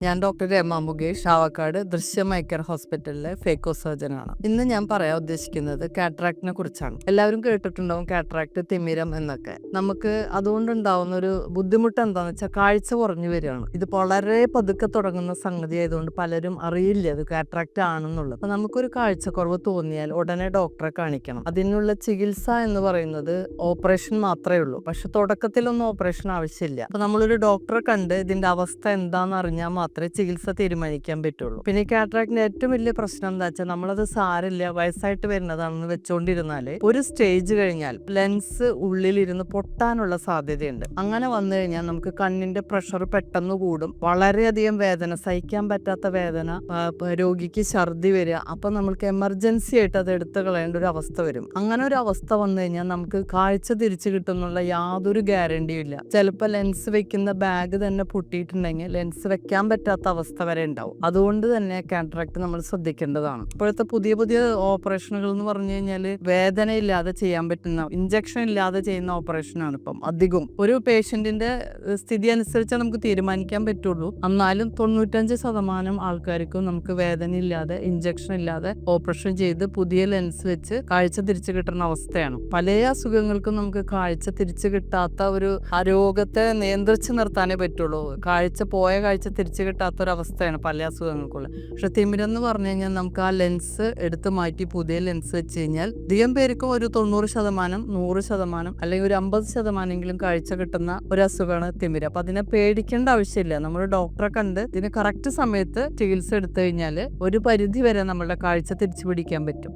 ഞാൻ ഡോക്ടർ രമ മുകേഷ്, ചാവക്കാട് ദൃശ്യം eye care ഹോസ്പിറ്റലിലെ ഫേക്കോ സർജനാണ്. ഇന്ന് ഞാൻ പറയാൻ ഉദ്ദേശിക്കുന്നത് കാറ്ററാക്റ്റിനെ കുറിച്ചാണ്. എല്ലാവരും കേട്ടിട്ടുണ്ടാവും കാറ്ററാക്ട്, തിമിരം എന്നൊക്കെ. നമുക്ക് അതുകൊണ്ടുണ്ടാവുന്ന ഒരു ബുദ്ധിമുട്ട് എന്താണെന്ന് വെച്ചാൽ കാഴ്ച കുറഞ്ഞു വരികയാണ്. ഇത് വളരെ പതുക്കെ തുടങ്ങുന്ന സംഗതി ആയതുകൊണ്ട് പലരും അറിയില്ല അത് കാറ്ററാക്ട് ആണെന്നുള്ളത്. അപ്പൊ നമുക്കൊരു കാഴ്ചക്കുറവ് തോന്നിയാൽ ഉടനെ ഡോക്ടറെ കാണിക്കണം. അതിനുള്ള ചികിത്സ എന്ന് പറയുന്നത് ഓപ്പറേഷൻ മാത്രമേ ഉള്ളൂ. പക്ഷെ തുടക്കത്തിലൊന്നും ഓപ്പറേഷൻ ആവശ്യമില്ല. അപ്പൊ നമ്മളൊരു ഡോക്ടറെ കണ്ട് ഇതിന്റെ അവസ്ഥ എന്താണെന്ന് അറിഞ്ഞാൽ മാത്രമേ ചികിത്സ തീരുമാനിക്കാൻ പറ്റുള്ളൂ. പിന്നെ കാറ്ററാക്ടിന്റെ ഏറ്റവും വലിയ പ്രശ്നം എന്താ വെച്ചാൽ നമ്മളത് സാരില്ല, വയസ്സായിട്ട് വരുന്നതാണെന്ന് വെച്ചോണ്ടിരുന്നാല് ഒരു സ്റ്റേജ് കഴിഞ്ഞാൽ ലെൻസ് ഉള്ളിലിരുന്ന് പൊട്ടാനുള്ള സാധ്യതയുണ്ട്. അങ്ങനെ വന്നു കഴിഞ്ഞാൽ നമുക്ക് കണ്ണിന്റെ പ്രഷർ പെട്ടെന്ന് കൂടും, വളരെയധികം വേദന, സഹിക്കാൻ പറ്റാത്ത വേദന, രോഗിക്ക് ഛർദി വരിക. അപ്പൊ നമ്മൾക്ക് എമർജൻസി ആയിട്ട് അത് എടുത്തു കളയേണ്ട ഒരു അവസ്ഥ വരും. അങ്ങനെ ഒരു അവസ്ഥ വന്നു കഴിഞ്ഞാൽ നമുക്ക് കാഴ്ച തിരിച്ചു കിട്ടുന്നുള്ള യാതൊരു ഗ്യാരണ്ടിയും ഇല്ല. ചിലപ്പോൾ ലെൻസ് വെക്കുന്ന ബാഗ് തന്നെ പൊട്ടിയിട്ടുണ്ടെങ്കിൽ ലെൻസ് വെക്കാൻ പറ്റാത്ത അവസ്ഥ വരെ ഉണ്ടാവും. അതുകൊണ്ട് തന്നെ കാറ്ററാക്ട് നമ്മൾ ശ്രദ്ധിക്കേണ്ടതാണ്. ഇപ്പോഴത്തെ പുതിയ പുതിയ ഓപ്പറേഷനുകൾ എന്ന് പറഞ്ഞു കഴിഞ്ഞാൽ വേദനയില്ലാതെ ചെയ്യാൻ പറ്റുന്ന, ഇഞ്ചക്ഷൻ ഇല്ലാതെ ചെയ്യുന്ന ഓപ്പറേഷനാണ് ഇപ്പം അധികം. ഒരു പേഷ്യന്റിന്റെ സ്ഥിതി അനുസരിച്ച് നമുക്ക് തീരുമാനിക്കാൻ പറ്റുള്ളൂ. എന്നാലും 95% ആൾക്കാർക്കും നമുക്ക് വേദന ഇല്ലാതെ, ഇഞ്ചക്ഷൻ ഇല്ലാതെ ഓപ്പറേഷൻ ചെയ്ത് പുതിയ ലെൻസ് വെച്ച് കാഴ്ച തിരിച്ചു കിട്ടുന്ന അവസ്ഥയാണ്. പല അസുഖങ്ങൾക്കും നമുക്ക് കാഴ്ച തിരിച്ചു കിട്ടാത്ത ഒരു രോഗത്തെ നിയന്ത്രിച്ച് നിർത്താനേ പറ്റുള്ളൂ. പോയ കാഴ്ച തിരിച്ചു കിട്ടാത്തൊരവസ്ഥയാണ് പല അസുഖങ്ങൾക്കുള്ള. പക്ഷെ തിമിരം എന്ന് പറഞ്ഞു കഴിഞ്ഞാൽ നമുക്ക് ആ ലെൻസ് എടുത്ത് മാറ്റി പുതിയ ലെൻസ് വെച്ച് കഴിഞ്ഞാൽ അധികം പേർക്കും ഒരു 90%, 100% അല്ലെങ്കിൽ ഒരു 50% കാഴ്ച കിട്ടുന്ന ഒരു അസുഖമാണ് തിമിരം. അപ്പൊ അതിനെ പേടിക്കേണ്ട ആവശ്യമില്ല. നമ്മൾ ഡോക്ടറെ കണ്ട് ഇതിന് കറക്റ്റ് സമയത്ത് ചികിത്സ എടുത്തു കഴിഞ്ഞാൽ ഒരു പരിധി വരെ നമ്മളുടെ കാഴ്ച തിരിച്ചു പിടിക്കാൻ പറ്റും.